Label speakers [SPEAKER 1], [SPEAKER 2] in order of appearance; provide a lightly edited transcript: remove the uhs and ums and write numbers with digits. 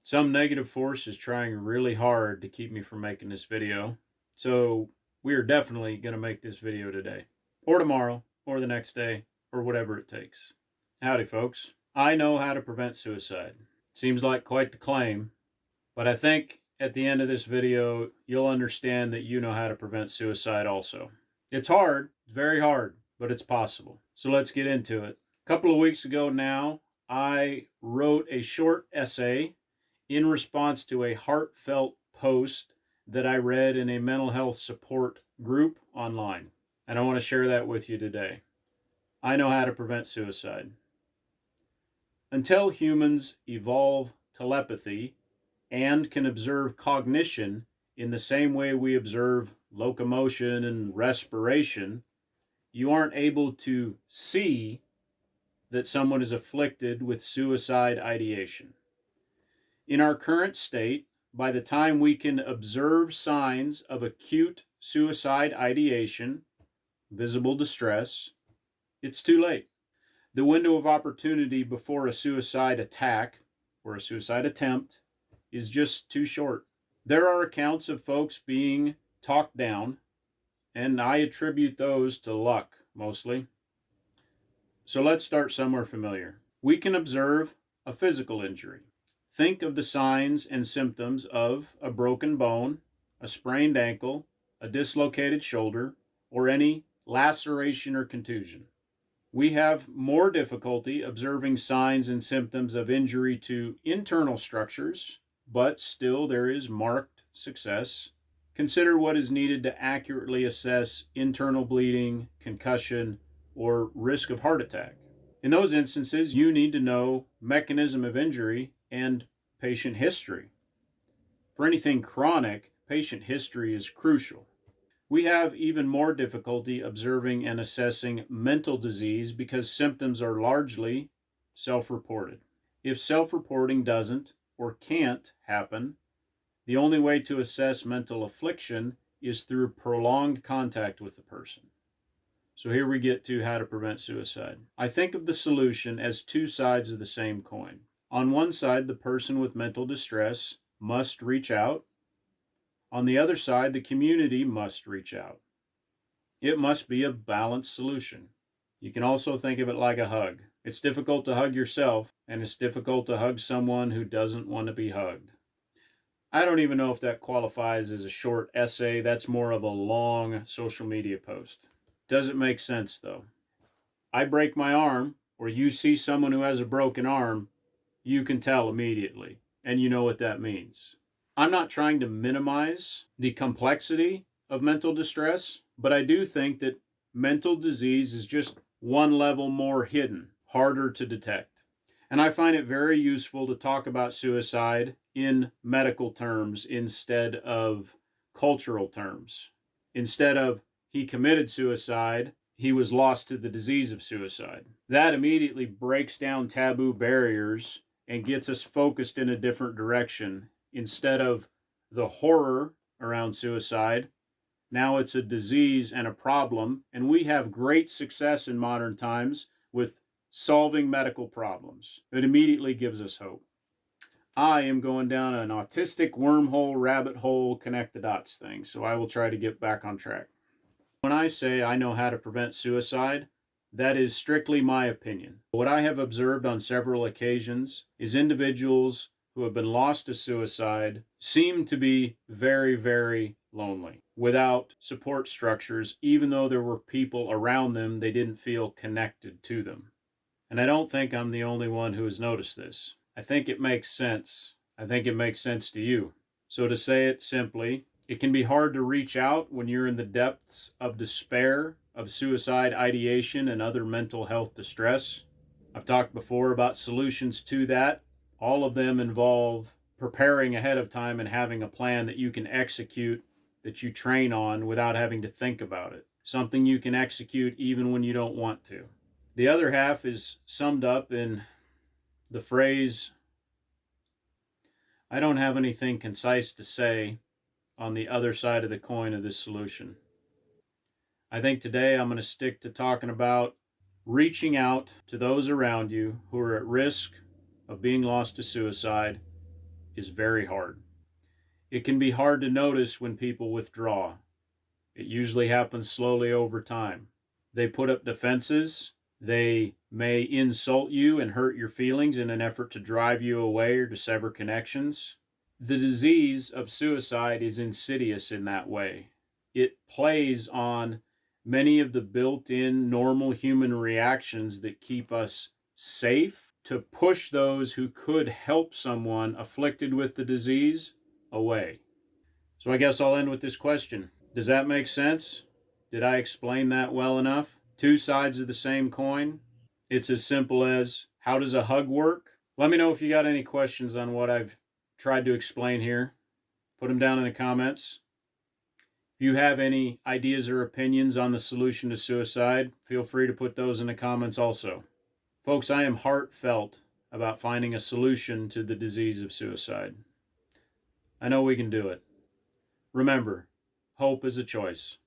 [SPEAKER 1] Some negative force is trying really hard to keep me from making this video. So we are definitely going to make this video today, or tomorrow, or the next day, or whatever it takes. Howdy, folks. I know how to prevent suicide. Seems like quite the claim, but I think at the end of this video, you'll understand that you know how to prevent suicide also. It's hard, very hard, but it's possible. So let's get into it. A couple of weeks ago now, I wrote a short essay in response to a heartfelt post that I read in a mental health support group online. And I want to share that with you today. I know how to prevent suicide. Until humans evolve telepathy and can observe cognition in the same way we observe locomotion and respiration, you aren't able to see that someone is afflicted with suicide ideation. In our current state, by the time we can observe signs of acute suicide ideation, visible distress, it's too late. The window of opportunity before a suicide attack or a suicide attempt is just too short. There are accounts of folks being talked down, and I attribute those to luck mostly. So let's start somewhere familiar. We can observe a physical injury. Think of the signs and symptoms of a broken bone, a sprained ankle, a dislocated shoulder, or any laceration or contusion. We have more difficulty observing signs and symptoms of injury to internal structures, but still there is marked success. Consider what is needed to accurately assess internal bleeding, concussion, or risk of heart attack. In those instances, you need to know mechanism of injury and patient history. For anything chronic, patient history is crucial. We have even more difficulty observing and assessing mental disease because symptoms are largely self-reported. If self-reporting doesn't or can't happen, the only way to assess mental affliction is through prolonged contact with the person. So here we get to how to prevent suicide. I think of the solution as two sides of the same coin. On one side, the person with mental distress must reach out. On the other side, the community must reach out. It must be a balanced solution. You can also think of it like a hug. It's difficult to hug yourself, and it's difficult to hug someone who doesn't want to be hugged. I don't even know if that qualifies as a short essay. That's more of a long social media post. Doesn't make sense, though. I break my arm, or you see someone who has a broken arm, you can tell immediately, and you know what that means. I'm not trying to minimize the complexity of mental distress, but I do think that mental disease is just one level more hidden, harder to detect. And I find it very useful to talk about suicide in medical terms instead of cultural terms. Instead of he committed suicide, he was lost to the disease of suicide. That immediately breaks down taboo barriers and gets us focused in a different direction. Instead of the horror around suicide, now it's a disease and a problem, and we have great success in modern times with solving medical problems. It immediately gives us hope. I am going down an autistic wormhole, rabbit hole, connect the dots thing, so I will try to get back on track. When I say I know how to prevent suicide, that is strictly my opinion. What I have observed on several occasions is individuals who have been lost to suicide seem to be very, very lonely, without support structures, even though there were people around them, they didn't feel connected to them. And I don't think I'm the only one who has noticed this. I think it makes sense. I think it makes sense to you. So to say it simply, it can be hard to reach out when you're in the depths of despair, of suicide ideation, and other mental health distress. I've talked before about solutions to that. All of them involve preparing ahead of time and having a plan that you can execute, that you train on without having to think about it. Something you can execute even when you don't want to. The other half is summed up in the phrase, I don't have anything concise to say on the other side of the coin of this solution. I think today I'm going to stick to talking about reaching out to those around you who are at risk of being lost to suicide is very hard. It can be hard to notice when people withdraw. It usually happens slowly over time. They put up defenses. They may insult you and hurt your feelings in an effort to drive you away or to sever connections. The disease of suicide is insidious in that way. It plays on many of the built-in normal human reactions that keep us safe to push those who could help someone afflicted with the disease away. So I guess I'll end with this question. Does that make sense? Did I explain that well enough? Two sides of the same coin. It's as simple as, how does a hug work? Let me know if you got any questions on what I've tried to explain here. Put them down in the comments. If you have any ideas or opinions on the solution to suicide, feel free to put those in the comments also. Folks, I am heartfelt about finding a solution to the disease of suicide. I know we can do it. Remember, hope is a choice.